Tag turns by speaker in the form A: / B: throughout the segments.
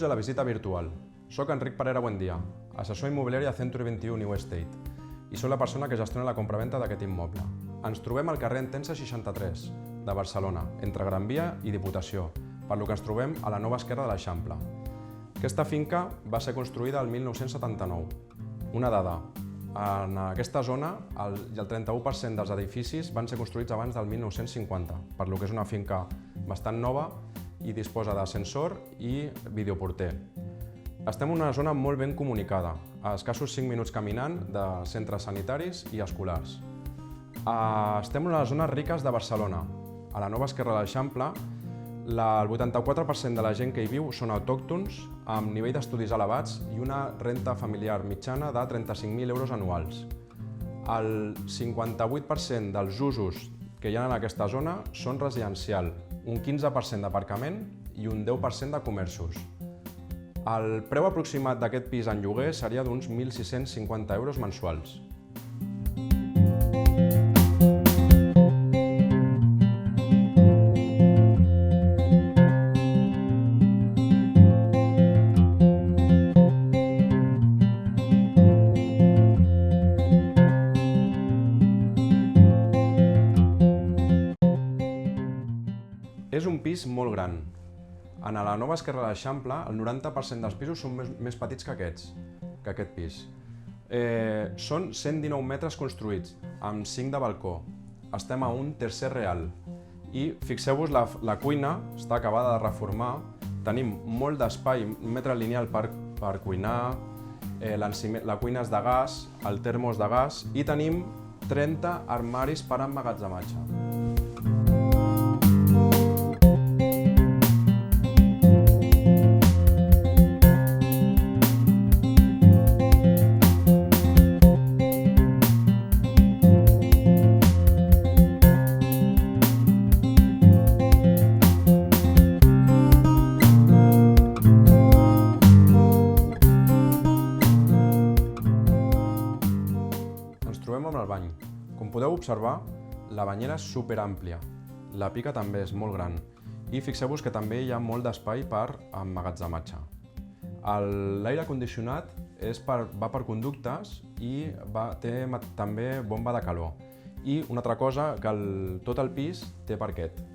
A: Benvinguts a la visita virtual. Soc Enric Parera Buendia, assessor immobiliari a Century 21 New Estate i soc la persona que gestiona la compraventa d'aquest immoble. Ens trobem al carrer Entença 63 de Barcelona, entre Gran Via i Diputació, per lo que ens trobem a la nova esquerra de l'Eixample. Aquesta finca va ser construïda el 1979. Una dada, en aquesta zona el 31% dels edificis van ser construïts abans del 1950, per lo que és una finca bastant nova i disposa d'ascensor i videoporter. Estem en una zona molt ben comunicada, a escassos 5 minuts caminant de centres sanitaris i escolars. Estem en les zones riques de Barcelona. A la nova esquerra de l'Eixample, el 84% de la gent que hi viu són autòctons, amb nivell d'estudis elevats i una renta familiar mitjana de 35.000 euros anuals. El 58% dels usos que hi ha en aquesta zona són residencial, un 15% d'aparcament i un 10% de comerços. El preu aproximat d'aquest pis en lloguer seria d'uns 1.650 euros mensuals. És un pis molt gran. En la nova esquerra de l'Eixample, el 90% dels pisos són més petits que aquest pis. Són 119 metres construïts, amb 5 de balcó. Estem a un tercer real. I fixeu-vos, la cuina està acabada de reformar. Tenim molt d'espai, un metre lineal per cuinar, la cuina és de gas, el termo és de gas i tenim 30 armaris per emmagatzematge. Trobem amb el bany. Com podeu observar, la banyera és superàmplia, la pica també és molt gran i fixeu-vos que també hi ha molt d'espai per emmagatzematge. L'aire condicionat va per conductes i té també bomba de calor. I una altra cosa, que tot el pis té parquet.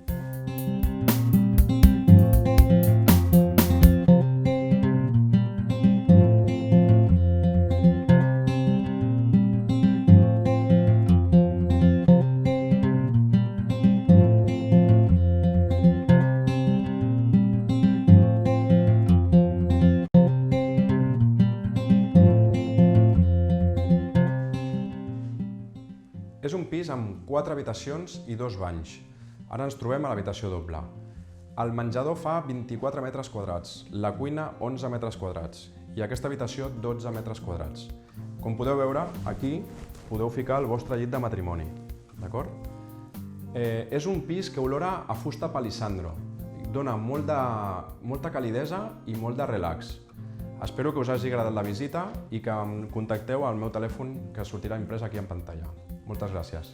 A: És un pis amb 4 habitacions i 2 banys. Ara ens trobem a l'habitació doble. El menjador fa 24 metres quadrats, la cuina 11 metres quadrats i aquesta habitació 12 metres quadrats. Com podeu veure, aquí podeu ficar el vostre llit de matrimoni. D'acord? És un pis que olora a fusta palissandro. Dona molta calidesa i molt de relax. Espero que us hagi agradat la visita i que em contacteu al meu telèfon que sortirà imprès aquí en pantalla. Moltes gràcies.